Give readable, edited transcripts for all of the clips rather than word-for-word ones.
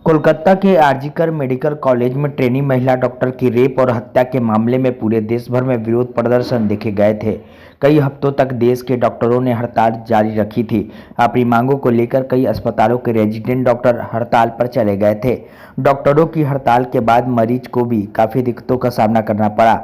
कोलकाता के RG Kar medical college में trainee महिला डॉक्टर की रेप और हत्या के मामले में पूरे देश भर में विरोध प्रदर्शन देखे गए थे। कई हफ्तों तक देश के डॉक्टरों ने हड़ताल जारी रखी थी। अपनी मांगों को लेकर कई अस्पतालों के रेजिडेंट डॉक्टर हड़ताल पर चले गए थे। डॉक्टरों की हड़ताल के बाद मरीज को भी काफ़ी दिक्कतों का सामना करना पड़ा।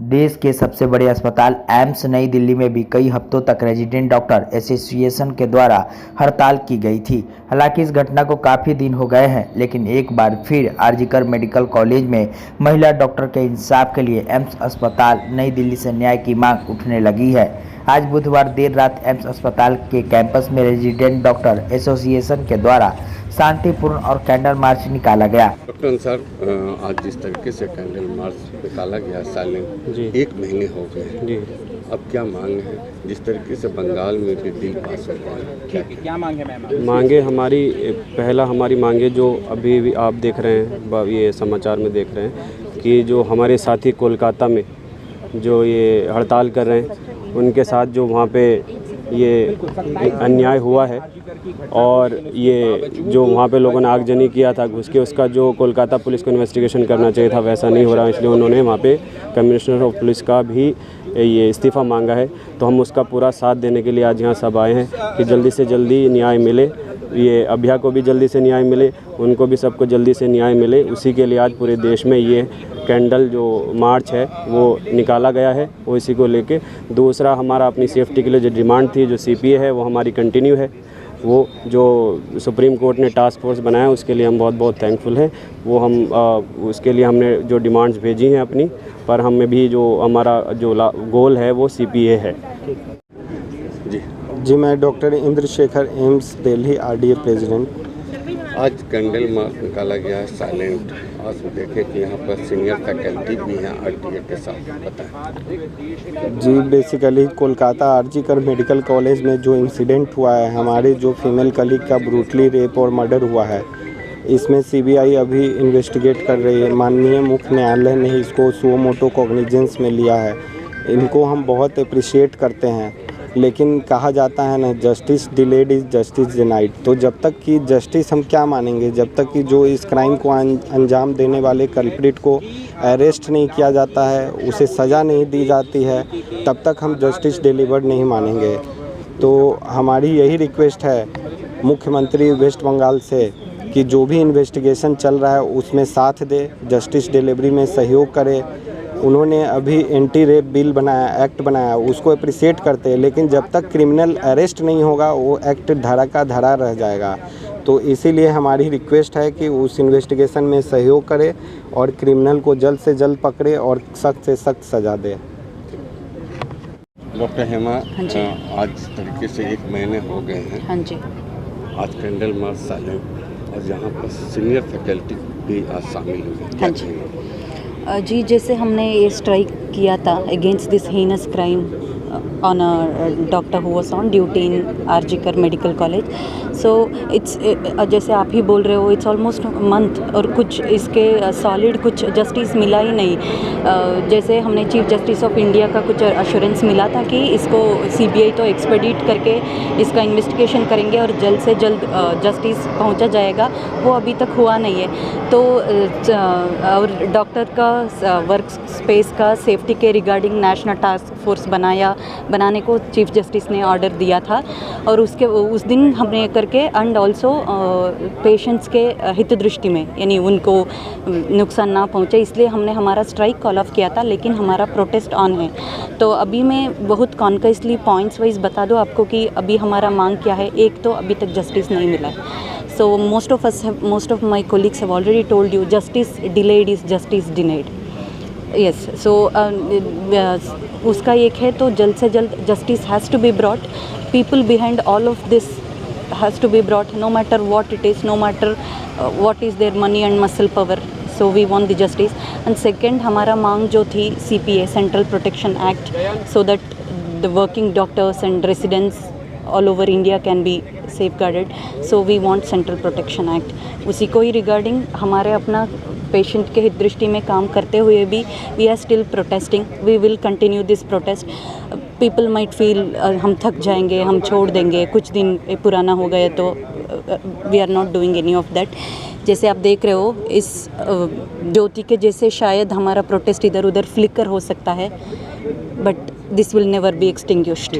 देश के सबसे बड़े अस्पताल एम्स नई दिल्ली में भी कई हफ्तों तक रेजिडेंट डॉक्टर एसोसिएशन के द्वारा हड़ताल की गई थी। हालांकि इस घटना को काफ़ी दिन हो गए हैं, लेकिन एक बार फिर आरजीकर मेडिकल कॉलेज में महिला डॉक्टर के इंसाफ के लिए एम्स अस्पताल नई दिल्ली से न्याय की मांग उठने लगी है। आज बुधवार देर रात एम्स अस्पताल के कैंपस में रेजिडेंट डॉक्टर एसोसिएशन के द्वारा शांतिपूर्ण और कैंडल मार्च निकाला गया। डॉक्टर अंसार, आज जिस तरीके से कैंडल मार्च निकाला गया साइलेंट, 1 महीने हो गए जी। अब क्या मांग है? जिस तरीके से बंगाल में भी बिल पास हो गया, क्या मांग है मैम? मांगे हमारी मांगे जो अभी भी आप देख रहे हैं, ये समाचार में देख रहे हैं कि जो हमारे साथी कोलकाता में जो ये हड़ताल कर रहे हैं, उनके साथ जो वहाँ पे ये अन्याय हुआ है और ये जो वहाँ पे लोगों ने आगजनी किया था घुस के, उसका जो कोलकाता पुलिस को इन्वेस्टिगेशन करना चाहिए था वैसा नहीं हो रहा, इसलिए उन्होंने वहाँ पे कमिश्नर ऑफ पुलिस का भी ये इस्तीफ़ा मांगा है। तो हम उसका पूरा साथ देने के लिए आज यहाँ सब आए हैं कि जल्दी से जल्दी न्याय मिले, ये अभया को भी जल्दी से न्याय मिले, उनको भी सबको जल्दी से न्याय मिले। उसी के लिए आज पूरे देश में ये कैंडल जो मार्च है वो निकाला गया है, वो इसी को लेके। दूसरा, हमारा अपनी सेफ्टी के लिए जो डिमांड थी, जो सीपीए है, वो हमारी कंटिन्यू है। वो जो सुप्रीम कोर्ट ने टास्क फोर्स बनाया, उसके लिए हम बहुत बहुत थैंकफुल हैं। वो हम उसके लिए हमने जो डिमांड्स भेजी हैं अपनी, पर हमें भी जो हमारा जो गोल है वो सीपीए है। जी, मैं doctor Indrashekhar, AIIMS Delhi RDA president. आज कैंडल मार्च निकाला गया है साइलेंट। आज देखें कि यहाँ पर सीनियर फैकल्टी भी हैं आरटीए के साथ, बताएं। जी, basically Kolkata RG Kar medical college में जो इंसिडेंट हुआ है, हमारे जो फीमेल कलीग का ब्रूटली रेप और मर्डर हुआ है, इसमें सीबीआई अभी इन्वेस्टिगेट कर रही है। माननीय मुख्य न्यायालय ने इसको सुओ मोटो कॉग्निजेंस में लिया है। इनको हम बहुत अप्रिशिएट करते हैं, लेकिन कहा जाता है ना, justice delayed is justice denied. तो जब तक कि जस्टिस हम क्या मानेंगे, जब तक कि जो इस क्राइम को अंजाम देने वाले कल्प्रिट को अरेस्ट नहीं किया जाता है, उसे सज़ा नहीं दी जाती है, तब तक हम जस्टिस डिलीवर्ड नहीं मानेंगे। तो हमारी यही रिक्वेस्ट है मुख्यमंत्री वेस्ट बंगाल से कि जो भी इन्वेस्टिगेशन चल रहा है उसमें साथ दे, जस्टिस डिलीवरी में सहयोग करे। उन्होंने अभी एंटी रेप बिल बनाया, एक्ट बनाया, उसको अप्रिशिएट करते हैं, लेकिन जब तक क्रिमिनल अरेस्ट नहीं होगा वो एक्ट धरा का धरा रह जाएगा। तो इसीलिए हमारी रिक्वेस्ट है कि उस इन्वेस्टिगेशन में सहयोग करे और क्रिमिनल को जल्द से जल्द पकड़े और सख्त से सख्त सज़ा दे। डॉक्टर हेमा, आज जिस तरीके से 1 महीने हो गए हैं, हाँ जी, आज कैंडल मार्च साइलेंट और यहाँ पर सीनियर फैकल्टी भी आज शामिल हुई, क्या कहेंगे? जी, जैसे हमने ये स्ट्राइक किया था against this heinous crime on a doctor who was on duty in RG Kar medical college. So it's जैसे आप ही बोल रहे हो, इट्स ऑलमोस्ट मंथ और कुछ इसके सॉलिड कुछ जस्टिस मिला ही नहीं। जैसे हमने चीफ जस्टिस ऑफ इंडिया का कुछ अश्योरेंस मिला था कि इसको सीबीआई तो एक्सपेडिट करके इसका इन्वेस्टिगेशन करेंगे और जल्द से जल्द जस्टिस पहुंचा जाएगा, वो अभी तक हुआ नहीं है। तो और डॉक्टर का वर्क स्पेस का सेफ्टी के रिगार्डिंग नेशनल टास्क फोर्स बनाने को चीफ जस्टिस ने ऑर्डर दिया था, और उस दिन हमने करके एंड ऑल्सो पेशेंट्स के हित दृष्टि में, यानी उनको नुकसान ना पहुंचे, इसलिए हमने हमारा स्ट्राइक कॉल ऑफ किया था, लेकिन हमारा प्रोटेस्ट ऑन है। तो अभी मैं बहुत कॉन्करेंटली पॉइंट्स वाइज बता दूं आपको कि अभी हमारा मांग क्या है। एक तो अभी तक जस्टिस नहीं मिला है। So most of my colleagues have already told you, justice delayed is justice denied. Yes, so उसका एक है, तो जल्द से जल्द justice has to be brought. People behind all of this has to be brought, no matter what it is, no matter what is their money and muscle power. So we want the justice. And second, हमारा मांग जो थी CPA, Central Protection Act, so that the working doctors and residents all over India can be safeguarded. So we want Central Protection Act. उसी को ही regarding हमारे अपना patient के हित दृष्टि में काम करते हुए भी we are still protesting. We will continue this protest. People might feel हम थक जाएंगे, हम छोड़ देंगे, कुछ दिन पुराना हो गए तो we are not doing any of that. जैसे आप देख रहे हो इस ज्योति के जैसे शायद हमारा प्रोटेस्ट इधर उधर फ्लिकर हो सकता है, but this will never be extinguished.